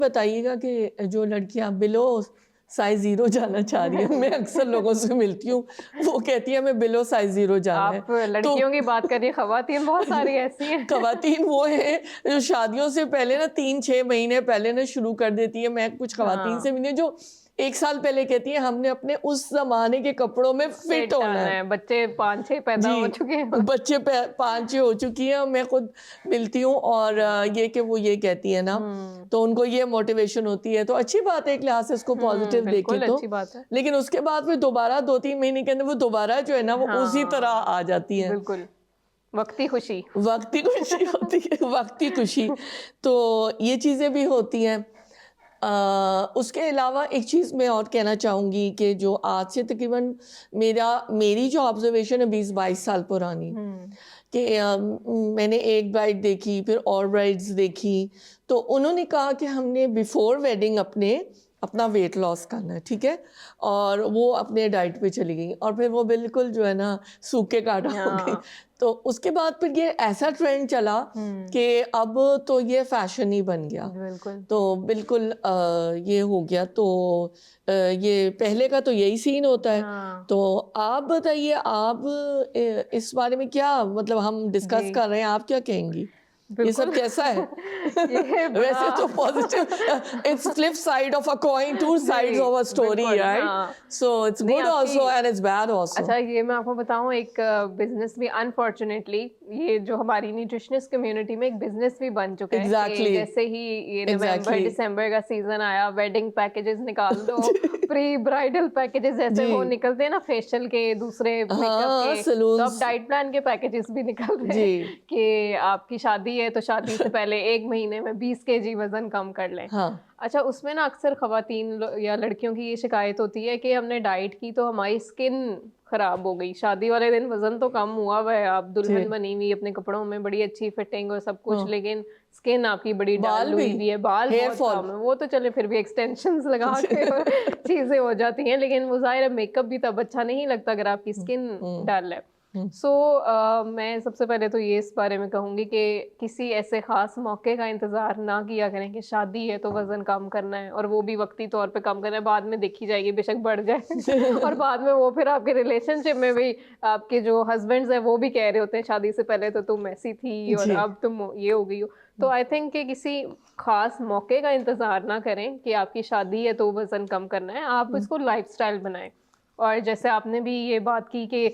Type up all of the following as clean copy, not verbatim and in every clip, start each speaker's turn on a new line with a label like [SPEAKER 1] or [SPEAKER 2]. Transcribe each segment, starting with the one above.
[SPEAKER 1] बताइएगा कि जो लड़कियां बिलो साइज 0 जाना चाह रही है, मैं अक्सर लोगों से मिलती हूँ, वो कहती है मैं बिलो साइज 0 जाना है।
[SPEAKER 2] आप
[SPEAKER 1] तो
[SPEAKER 2] लड़कियों की बात करिए, खवातीन बहुत सारी ऐसी हैं।
[SPEAKER 1] खवातीन वो है जो शादियों से पहले ना 3-6 महीने पहले ना शुरू कर देती है। मैं कुछ खवातीन से
[SPEAKER 2] हाँ,
[SPEAKER 1] मिली जो 1 साल पहले कहती है हमने अपने उस जमाने के कपड़ों में फिट
[SPEAKER 2] फिट
[SPEAKER 1] होना
[SPEAKER 2] आना
[SPEAKER 1] है।
[SPEAKER 2] है, बच्चे 5-6 पैदा
[SPEAKER 1] जी,
[SPEAKER 2] हो चुके हैं।
[SPEAKER 1] बच्चे 5-6 हो चुकी हैं, मैं खुद मिलती हूँ और ये कि वो ये कहती है ना,
[SPEAKER 2] हुँ,
[SPEAKER 1] तो उनको ये मोटिवेशन होती है, तो अच्छी बात है एक लिहाज से इसको पॉजिटिव देखें
[SPEAKER 2] बिल्कुल
[SPEAKER 1] तो।
[SPEAKER 2] अच्छी बात है।
[SPEAKER 1] लेकिन उसके बाद फिर दोबारा 2-3 महीने के अंदर वो दोबारा जो है ना, वो उसी तरह
[SPEAKER 2] हाँ,
[SPEAKER 1] आ जाती हैं।
[SPEAKER 2] बिल्कुल, वक़्ती खुशी।
[SPEAKER 1] वक़्ती खुशी होती है, वक़्ती खुशी। तो ये चीज़ें भी होती हैं। उसके अलावा एक चीज़ मैं और कहना चाहूँगी कि जो आज से तकरीबन मेरी जो ऑब्ज़र्वेशन है 20-22 साल पुरानी,
[SPEAKER 2] हुँ,
[SPEAKER 1] कि मैंने एक ब्राइड देखी, फिर और ब्राइड्स देखी, तो उन्होंने कहा कि हमने बिफ़ोर वेडिंग अपना वेट लॉस करना है, ठीक है? और वो अपने डाइट पे चली गई और फिर वो बिल्कुल जो है ना सूखे काटा हो गई।
[SPEAKER 2] हाँ,
[SPEAKER 1] तो उसके बाद फिर ये ऐसा ट्रेंड चला
[SPEAKER 2] हुँ,
[SPEAKER 1] कि अब तो ये फ़ैशन ही बन गया।
[SPEAKER 2] बिल्कुल।
[SPEAKER 1] तो बिल्कुल ये हो गया तो ये पहले का तो यही सीन होता है।
[SPEAKER 2] हाँ,
[SPEAKER 1] तो आप बताइए आप इस बारे में क्या मतलब हम
[SPEAKER 2] जी,
[SPEAKER 1] डिस्कस कर रहे हैं, आप क्या कहेंगी? ये सब
[SPEAKER 2] बिल्कुल।
[SPEAKER 1] कैसा है?
[SPEAKER 2] ये बड़ा
[SPEAKER 1] वैसे तो positive it's flip side of a coin, two sides
[SPEAKER 2] जी,
[SPEAKER 1] ऑफ अ स्टोरी
[SPEAKER 2] बिल्कुल,
[SPEAKER 1] राइट?
[SPEAKER 2] हाँ।
[SPEAKER 1] सो इट्स
[SPEAKER 2] नहीं
[SPEAKER 1] गुड
[SPEAKER 2] आपकी
[SPEAKER 1] also and it's bad also.
[SPEAKER 2] अच्छा ये मैं आपको बताऊँ एक बिज़नेस भी अनफॉर्च्युनेटली ये जो हमारी न्यूट्रिशनिस्ट कम्युनिटी में एक बिज़नेस भी बन चुका है कि
[SPEAKER 1] एग्ज़ैक्टली,
[SPEAKER 2] जैसे ही ये नवंबर
[SPEAKER 1] एग्ज़ैक्टली।
[SPEAKER 2] दिसंबर का सीज़न आया वेडिंग पैकेजेस निकाल दो, प्री ब्राइडल पैकेजेस जैसे वो
[SPEAKER 1] जी।
[SPEAKER 2] निकलते हैं ना फेशियल के, दूसरे मेकअप
[SPEAKER 1] हाँ,
[SPEAKER 2] के, तो अब
[SPEAKER 1] सैलून्स
[SPEAKER 2] डाइट प्लान के पैकेजेस भी निकल रहे
[SPEAKER 1] जी।
[SPEAKER 2] हैं कि आपकी शादी है तो शादी से पहले 1 महीने में 20 केजी वज़न कम कर लें।
[SPEAKER 1] हाँ,
[SPEAKER 2] अच्छा, उसमें ना अक्सर ख़वातीन या लड़कियों की ये शिकायत होती है कि हमने डाइट की तो हमारी स्किन ख़राब हो गई। शादी वाले दिन वज़न तो कम हुआ हुआ है, आप दुल्हन
[SPEAKER 1] जी।
[SPEAKER 2] बनी हुई अपने कपड़ों में बड़ी अच्छी फिटिंग और सब कुछ,
[SPEAKER 1] हाँ,
[SPEAKER 2] लेकिन स्किन आपकी बड़ी डल
[SPEAKER 1] बाल भी,
[SPEAKER 2] हुई हुई है, बाल
[SPEAKER 1] हेयर
[SPEAKER 2] बहुत
[SPEAKER 1] फॉल।
[SPEAKER 2] कम है। वो तो चले फिर भी एक्सटेंशंस लगा के और चीज़ें हो जाती हैं, लेकिन वो ज़ाहिर है मेकअप भी तब अच्छा नहीं लगता अगर आपकी
[SPEAKER 1] हुँ,
[SPEAKER 2] स्किन
[SPEAKER 1] हुँ,
[SPEAKER 2] डल है।
[SPEAKER 1] हुँ।
[SPEAKER 2] सो मैं सबसे पहले तो ये इस बारे में कहूँगी कि किसी ऐसे ख़ास मौके का इंतज़ार ना किया करें कि शादी है तो वज़न कम करना है और वो भी वक़्ती तौर पे कम करना है, बाद में देखी जाएगी बेशक बढ़ जाए और बाद में वो फिर आपके रिलेशनशिप में भी आपके जो हस्बैंड्स हैं वो भी कह रहे होते हैं शादी से पहले तो तुम ऐसी थी और
[SPEAKER 1] जी।
[SPEAKER 2] अब तुम ये हो गई हो। तो आई थिंक कि किसी ख़ास मौके का इंतज़ार ना करें कि आपकी शादी है तो वज़न कम करना है, आप
[SPEAKER 1] हुँ,
[SPEAKER 2] इसको लाइफ़स्टाइल बनाएँ। और जैसे आपने भी ये बात की कि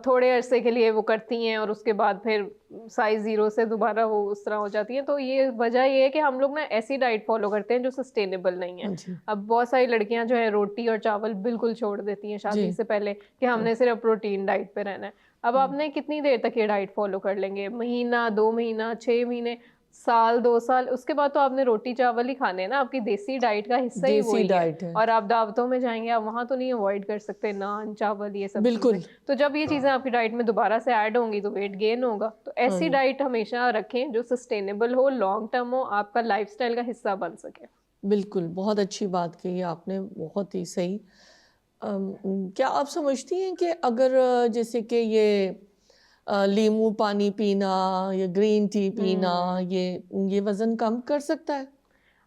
[SPEAKER 2] थोड़े अरसे के लिए वो करती हैं और उसके बाद फिर साइज़ 0 से दोबारा वो उस तरह हो जाती हैं। तो ये वजह ये है कि हम लोग ना ऐसी डाइट फ़ॉलो करते हैं जो सस्टेनेबल नहीं है।
[SPEAKER 1] हाँ जी,
[SPEAKER 2] अब बहुत सारी लड़कियाँ जो है रोटी और चावल बिल्कुल छोड़ देती हैं
[SPEAKER 1] जी।
[SPEAKER 2] शादी से पहले कि
[SPEAKER 1] हाँ,
[SPEAKER 2] हमने सिर्फ़ प्रोटीन डाइट पे रहना है। अब
[SPEAKER 1] हुँ,
[SPEAKER 2] आपने कितनी देर तक ये डाइट फ़ॉलो कर लेंगे? महीना, 2 महीना, 6 महीने, साल, 2 साल, उसके बाद तो आपने रोटी-चावल ही खाने हैं ना, आपकी देसी डाइट का हिस्सा ही वो
[SPEAKER 1] देसी
[SPEAKER 2] ही है।
[SPEAKER 1] डाइट है।
[SPEAKER 2] और आप दावतों में जाएँगे, आप वहाँ तो नहीं अवॉइड कर सकते नान, चावल ये सब चीज़ें।
[SPEAKER 1] बिल्कुल,
[SPEAKER 2] तो जब ये चीज़ें आपकी डाइट में दोबारा से ऐड होंगी तो वेट गेन होगा। तो ऐसी
[SPEAKER 1] हाँ,
[SPEAKER 2] डाइट हमेशा रखें जो सस्टेनेबल हो, लॉन्ग टर्म हो, आपका लाइफ़स्टाइल का हिस्सा बन सके।
[SPEAKER 1] बिल्कुल, बहुत अच्छी बात कही आपने, बहुत ही सही। क्या आप समझती हैं कि अगर जैसे कि ये लीमू पानी पीना या ग्रीन टी पीना
[SPEAKER 2] हुँ।
[SPEAKER 1] ये वज़न कम कर सकता है?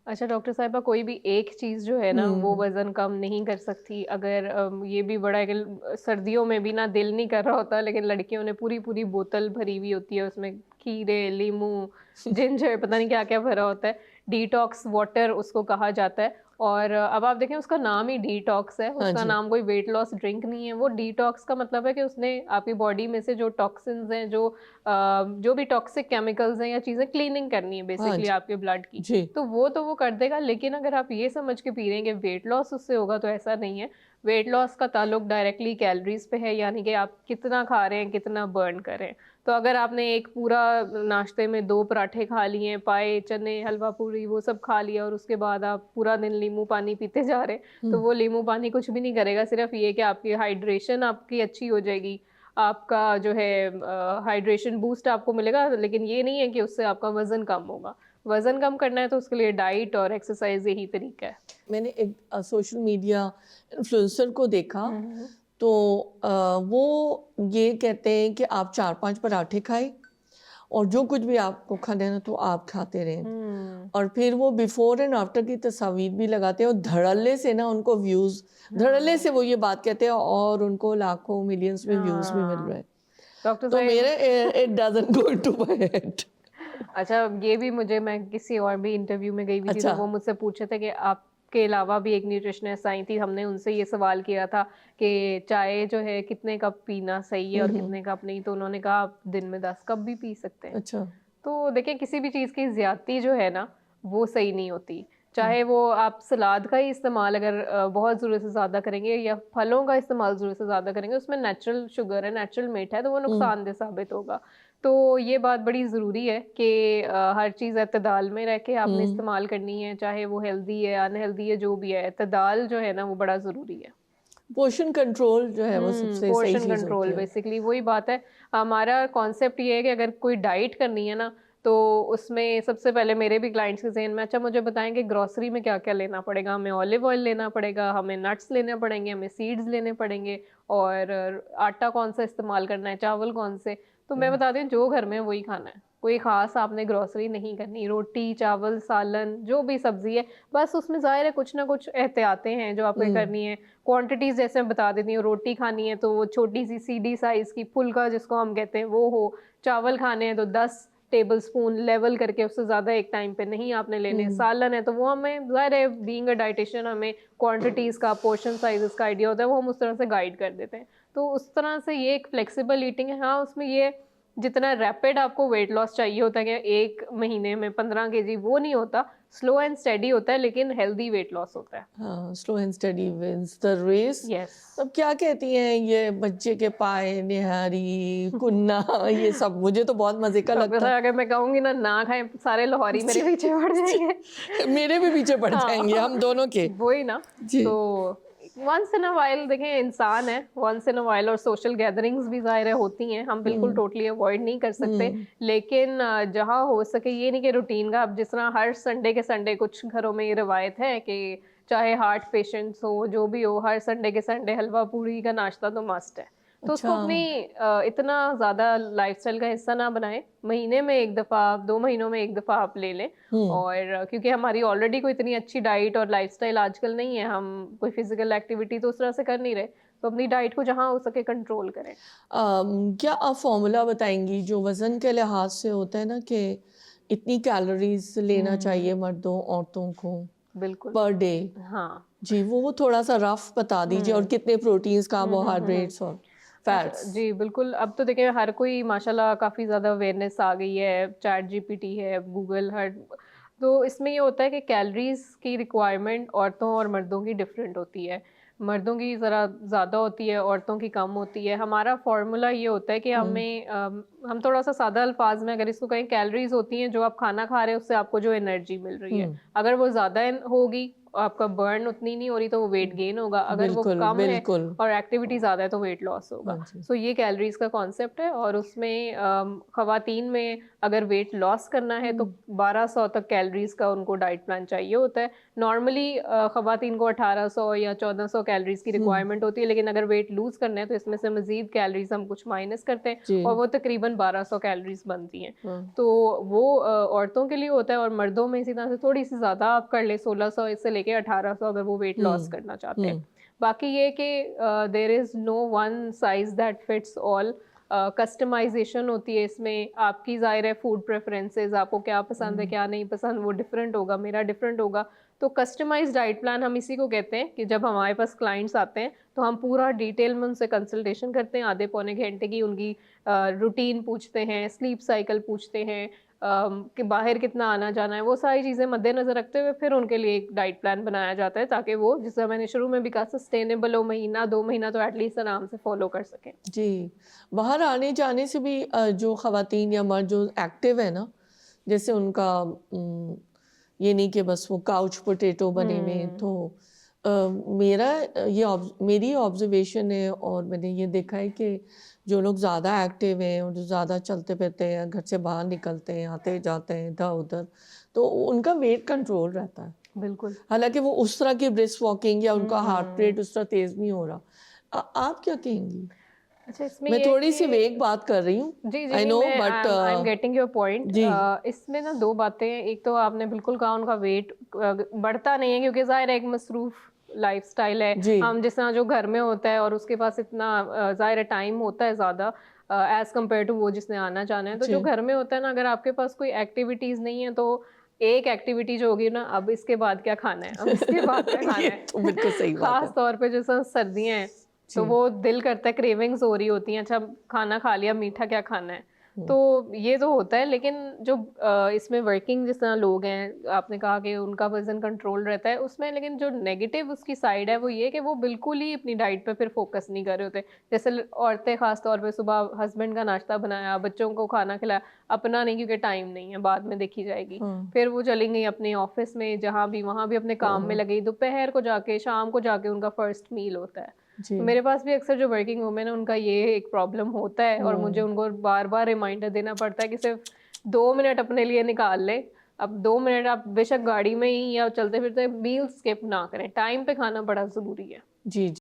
[SPEAKER 2] अच्छा डॉक्टर साहिबा कोई भी एक चीज़ जो है ना वो
[SPEAKER 1] हुँ,
[SPEAKER 2] वज़न कम नहीं कर सकती। अगर ये भी बड़ा है कि सर्दियों में भी ना दिल नहीं कर रहा होता लेकिन लड़कियों ने पूरी-पूरी बोतल भरी हुई होती है उसमें खीरे, नींबू, जिंजर पता नहीं क्या-क्या भरा होता है। डिटॉक्स वाटर उसको कहा जाता है और अब आप देखें उसका नाम ही डिटॉक्स है,
[SPEAKER 1] हाँ
[SPEAKER 2] उसका
[SPEAKER 1] जी,
[SPEAKER 2] नाम कोई वेट लॉस ड्रिंक नहीं है। वो डिटॉक्स का मतलब है कि उसने आपकी बॉडी में से जो टॉक्सिन्स हैं, जो भी टॉक्सिक केमिकल्स हैं या चीज़ें क्लीनिंग करनी है
[SPEAKER 1] हाँ
[SPEAKER 2] बेसिकली
[SPEAKER 1] जी,
[SPEAKER 2] आपके ब्लड की।
[SPEAKER 1] जी,
[SPEAKER 2] तो वो कर देगा, लेकिन अगर आप ये समझ के पी रहे हैं कि वेट लॉस उससे होगा तो ऐसा नहीं है। वेट लॉस का ताल्लुक डायरेक्टली कैलोरीज़ पे है, यानी कि आप कितना खा रहे हैं, कितना बर्न कर रहे हैं। तो अगर आपने एक पूरा नाश्ते में 2 पराठे खा लिए हैं, पाए, चने, हलवा पूरी वो सब खा लिया और उसके बाद आप पूरा दिन नींबू पानी पीते जा रहे हैं,
[SPEAKER 1] हुँ,
[SPEAKER 2] तो वो नींबू पानी कुछ भी नहीं करेगा, सिर्फ़ ये कि आपकी हाइड्रेशन आपकी अच्छी हो जाएगी। आपका जो है हाइड्रेशन बूस्ट आपको मिलेगा, लेकिन ये नहीं है कि उससे आपका वज़न कम होगा। वज़न कम करना है तो उसके लिए डाइट और एक्सरसाइज़ यही तरीका है।
[SPEAKER 1] मैंने एक सोशल मीडिया इन्फ्लुएंसर को देखा,
[SPEAKER 2] हुँ, हुँ।
[SPEAKER 1] तो वो ये कहते हैं कि आप 4-5 पराठे खाएँ और जो कुछ भी आपको खाना है ना तो आप खाते रहें। और फिर वो बिफोर एंड आफ्टर की तस्वीर भी लगाते हैं और धड़ल्ले से ना उनको व्यूज़, धड़ल्ले से वो ये बात कहते हैं और उनको लाखों मिलियंस में व्यूज़ भी मिल रहे हैं।
[SPEAKER 2] डॉक्टर
[SPEAKER 1] तो
[SPEAKER 2] साहब
[SPEAKER 1] मेरे it doesn't go to my head.
[SPEAKER 2] अच्छा, ये भी मुझे, मैं किसी और भी इंटरव्यू में गई हुई थी तो
[SPEAKER 1] अच्छा।
[SPEAKER 2] वो मुझसे पूछे थे कि आपके अलावा भी एक न्यूट्रिशनिस्ट आई थी, हमने उनसे ये सवाल किया था कि चाय जो है कितने कप पीना सही है और कितने कप नहीं, तो उन्होंने कहा आप दिन में 10 कप भी पी सकते हैं।
[SPEAKER 1] अच्छा।
[SPEAKER 2] तो देखिए, किसी भी चीज़ की ज़्यादती जो है ना वो सही नहीं होती। चाहे वो आप सलाद का ही इस्तेमाल अगर बहुत ज़रूरत से ज़्यादा करेंगे या फलों का इस्तेमाल ज़रूरत से ज़्यादा करेंगे, उसमें नेचुरल शुगर है, नेचुरल मीठा है, तो वो नुकसानदेह साबित होगा। तो ये बात बड़ी ज़रूरी है कि हर चीज़ एतदाल में रह के आपने इस्तेमाल करनी है, चाहे वो हेल्दी है, अनहेल्दी है, जो भी है, एतदाल जो है ना वो बड़ा ज़रूरी है।
[SPEAKER 1] पोर्शन कंट्रोल जो है वो सबसे सही
[SPEAKER 2] पोर्शन
[SPEAKER 1] चीज़ होती
[SPEAKER 2] कंट्रोल,
[SPEAKER 1] है।
[SPEAKER 2] बेसिकली वही बात है। हमारा कॉन्सेप्ट ये है कि अगर कोई डाइट करनी है ना, तो उसमें सबसे पहले मेरे भी क्लाइंट्स के ज़हन में, अच्छा मुझे बताएं कि ग्रोसरी में क्या-क्या लेना पड़ेगा? हमें ऑलिव ऑयल लेना पड़ेगा, हमें नट्स लेने पड़ेंगे, हमें सीड्स लेने पड़ेंगे और आटा कौन-सा इस्तेमाल करना है, चावल कौन से? तो मैं बताती हूँ, जो घर में है वही खाना है। कोई ख़ास आपने ग्रोसरी नहीं करनी, रोटी, चावल, सालन, जो भी सब्ज़ी है, बस उसमें ज़ाहिर है कुछ ना कुछ एहतियातें हैं जो आपको करनी है। क्वांटिटीज़ जैसे मैं बता देती हूँ, रोटी खानी है तो वो छोटी-सी सीढ़ी साइज़ की फुल्का जिसको हम कहते हैं वो हो, चावल खाने हैं तो 10 टेबलस्पून लेवल करके, उससे ज़्यादा एक टाइम पे नहीं आपने लेने। सालन है तो वो हमें ज़ाहिर है, बीइंग अ डायटीशियन हमें क्वांटिटीज़ का, पोर्शन साइज़ेज़ का आइडिया होता है, वो हम उस तरह से गाइड कर देते हैं। तो उस तरह से ये एक फ्लेक्सिबल ईटिंग है। हाँ, उसमें ये जितना रैपिड आपको वेट लॉस चाहिए होता है कि 1 महीने में 15 केजी, वो नहीं होता, स्लो एंड स्टेडी होता है, लेकिन हेल्दी वेट लॉस होता है।
[SPEAKER 1] हाँ, slow and steady wins the race.
[SPEAKER 2] Yes.
[SPEAKER 1] अब क्या कहती हैं ये बच्चे के पाए, निहारी, कुन्ना, ये सब मुझे तो बहुत मज़े का
[SPEAKER 2] डॉक्टर
[SPEAKER 1] लगता
[SPEAKER 2] साहब, अगर मैं कहूँगी ना ना खाएँ, सारे लाहौरी मेरे पीछे पड़ जाएँगे।
[SPEAKER 1] है। मेरे भी पीछे पड़ जाएँगे
[SPEAKER 2] हाँ,
[SPEAKER 1] हम दोनों के।
[SPEAKER 2] वही ना।
[SPEAKER 1] जी।
[SPEAKER 2] तो वंस इन अ व्हाइल देखें, इंसान है, वंस इन अ व्हाइल, और सोशल गैदरिंग्स भी ज़ाहिर है होती हैं, हम बिल्कुल टोटली अवॉइड नहीं कर सकते। लेकिन जहाँ हो सके, ये नहीं कि रूटीन का, अब जिस तरह हर संडे के संडे कुछ घरों में ये रिवायत है कि चाहे हार्ट पेशेंट्स हो, जो भी हो, हर संडे के संडे हलवा पूड़ी का नाश्ता तो मस्ट है। तो उसको
[SPEAKER 1] अच्छा।
[SPEAKER 2] अपनी इतना ज़्यादा लाइफ़स्टाइल का हिस्सा ना बनाएँ। महीने में 1 दफ़ा, 2 महीनों में 1 दफ़ा आप ले लें। और क्योंकि हमारी ऑलरेडी कोई इतनी अच्छी डाइट और लाइफ़स्टाइल आजकल नहीं है, हम कोई फ़िज़िकल एक्टिविटी तो उस तरह से कर नहीं रहे, तो अपनी डाइट को जहाँ हो सके कंट्रोल करें।
[SPEAKER 1] क्या आप फॉर्मूला बताएँगी जो वज़न के लिहाज से होता है ना कि इतनी कैलोरीज़ लेना चाहिए मर्दों, औरतों को
[SPEAKER 2] बिल्कुल।
[SPEAKER 1] Per day?
[SPEAKER 2] हाँ।
[SPEAKER 1] जी, वो थोड़ा-सा रफ़ बता दीजिए और कितने प्रोटीन्स, कार्बोहाइड्रेट्स और
[SPEAKER 2] अच्छा,
[SPEAKER 1] फैट्स?
[SPEAKER 2] जी, बिल्कुल। अब तो देखिए, हर कोई माशाल्लाह काफ़ी ज़्यादा अवेयरनेस आ गई है, चैट जीपीटी है, गूगल, हर, तो इसमें ये होता है कि कैलोरीज़ की रिक्वायरमेंट औरतों और मर्दों की डिफरेंट होती है। मर्दों की ज़रा ज़्यादा होती है, औरतों की कम होती है। हमारा फ़ॉर्मूला ये होता है कि हमें हम थोड़ा-सा सादा अल्फ़ाज़ में अगर इसको कहें, कैलोरीज़ होती हैं जो आप खाना खा रहे हैं उससे आपको जो एनर्जी मिल रही है। अगर वो ज़्यादा होगी, आपका बर्न उतनी नहीं हो रही, तो वो वेट गेन होगा। अगर वो
[SPEAKER 1] बिल्कुल,
[SPEAKER 2] कम है
[SPEAKER 1] बिल्कुल।
[SPEAKER 2] और एक्टिविटी ज़्यादा है तो वेट लॉस होगा।
[SPEAKER 1] हाँ जी।
[SPEAKER 2] सो ये कैलोरीज़ का कॉन्सेप्ट है, और उसमें ख़वातीन में अगर वेट लॉस करना है तो 1200 तक कैलोरीज़ का उनको डाइट प्लान चाहिए होता है। नॉर्मली ख़वातीन को 1800 या 1400 कैलोरीज़ की रिक्वायरमेंट होती है, लेकिन अगर वेट लूज़ करना है तो इसमें से मज़ीद कैलोरीज़ हम कुछ माइनस करते हैं
[SPEAKER 1] जी।
[SPEAKER 2] और वो तकरीबन 1200 कैलोरीज़ बनती हैं।
[SPEAKER 1] हाँ।
[SPEAKER 2] तो वो औरतों के लिए होता है, और मर्दों में इसी तरह से थोड़ी-सी ज़्यादा आप कर लें, 1600 से लेके 1800, अगर वो वेट लॉस करना चाहते हैं।
[SPEAKER 1] हुँ।
[SPEAKER 2] बाकी ये कि there is no one size that fits all. Customisation होती है इसमें, आपकी ज़ाहिर है फूड प्रेफ़रेंसेस, आपको क्या पसंद है, क्या नहीं पसंद, वो डिफरेंट होगा, मेरा डिफरेंट होगा। तो कस्टमाइज़्ड डाइट प्लान हम इसी को कहते हैं कि जब हमारे पास क्लाइंट्स आते हैं, तो हम पूरा डिटेल में उनसे कंसल्टेशन करते हैं, आधे पौने घंटे की उनकी रूटीन पूछते हैं, स्लीप साइकिल पूछते हैं, कि बाहर कितना आना-जाना है, वो सारी चीज़ें मद्देनज़र रखते हुए फिर उनके लिए एक डाइट प्लान बनाया जाता है, ताकि वो, जैसा मैंने शुरू में भी कहा, सस्टेनेबल हो, महीना 2 महीना तो एटलीस्ट आराम से फ़ॉलो कर सकें।
[SPEAKER 1] जी। बाहर आने-जाने से भी जो ख़वातीन या मर्द जो एक्टिव है ना, जैसे उनका ये नहीं कि बस वो काउच पोटैटो बने हुए हैं, तो मेरी ऑब्ज़र्वेशन है और मैंने ये देखा है कि जो लोग ज़्यादा एक्टिव हैं और जो ज़्यादा चलते-फिरते हैं, घर से बाहर निकलते हैं, आते-जाते हैं इधर-उधर, तो उनका वेट कंट्रोल रहता है।
[SPEAKER 2] बिल्कुल।
[SPEAKER 1] हालाँकि वो उस तरह की ब्रिस्क वॉकिंग या उनका हार्ट
[SPEAKER 2] हुँ।
[SPEAKER 1] रेट उस तरह तेज़ नहीं हो रहा। आप क्या कहेंगी?
[SPEAKER 2] अच्छा, इसमें
[SPEAKER 1] मैं
[SPEAKER 2] ये
[SPEAKER 1] थोड़ी सी
[SPEAKER 2] कि
[SPEAKER 1] वेग बात कर रही हूँ,
[SPEAKER 2] जी, जी,
[SPEAKER 1] आई
[SPEAKER 2] नहीं,
[SPEAKER 1] नो,
[SPEAKER 2] मैं
[SPEAKER 1] but
[SPEAKER 2] I am getting your point.
[SPEAKER 1] जी
[SPEAKER 2] इसमें ना 2 बातें हैं। एक तो आपने बिल्कुल कहा उनका वेट बढ़ता नहीं है, क्योंकि ज़ाहिर है एक मसरूफ़ लाइफ़स्टाइल है।
[SPEAKER 1] जी
[SPEAKER 2] हम जिस तरह जो घर में होता है और उसके पास इतना ज़ाहिर है टाइम होता है ज़्यादा एज़ कम्पेयर टू वो जिसने आना-जाना है। तो जो
[SPEAKER 1] जी
[SPEAKER 2] घर में होता है ना, अगर आपके पास कोई एक्टिविटीज़ नहीं है, तो एक एक्टिविटी जो होगी ना, अब इसके बाद क्या खाना है, अब इसके बाद क्या खाना
[SPEAKER 1] ये
[SPEAKER 2] है।
[SPEAKER 1] तो बिल्कुल सही बात है।
[SPEAKER 2] ख़ास तौर पे जैसे सर्दियाँ हैं, तो
[SPEAKER 1] जी
[SPEAKER 2] वो दिल करता है, क्रेविंग्स हो रही होती हैं, अच्छा खाना खा लिया, मीठा क्या खाना है?
[SPEAKER 1] हम्म,
[SPEAKER 2] तो ये तो होता है, लेकिन जो इसमें वर्किंग जिस तरह लोग हैं, आपने कहा कि उनका वज़न कंट्रोल रहता है, उसमें लेकिन जो नेगेटिव उसकी साइड है, वो ये कि वो बिल्कुल ही अपनी डाइट पे फिर फ़ोकस नहीं कर रहे होते। जैसे औरतें ख़ास तौर पे सुबह हस्बैंड का नाश्ता बनाया, बच्चों को खाना खिलाया, अपना नहीं क्योंकि टाइम नहीं है, बाद में देखी जाएगी।
[SPEAKER 1] हाँ
[SPEAKER 2] फिर वो चली गई अपने ऑफ़िस में, जहाँ भी वहाँ भी अपने काम में
[SPEAKER 1] हाँ
[SPEAKER 2] लगी, दोपहर को जाके, शाम को जाके उनका फर्स्ट मील होता है।
[SPEAKER 1] जी
[SPEAKER 2] तो मेरे पास भी अक्सर जो वर्किंग वुमेन है उनका ये एक प्रॉब्लम होता है, और मुझे
[SPEAKER 1] हम्म
[SPEAKER 2] उनको बार-बार रिमाइंडर देना पड़ता है कि सिर्फ 2 मिनट अपने लिए निकाल लें। अब 2 मिनट आप बेशक गाड़ी में ही या चलते-फिरते मील स्किप ना करें, टाइम पे खाना बड़ा ज़रूरी है।
[SPEAKER 1] जी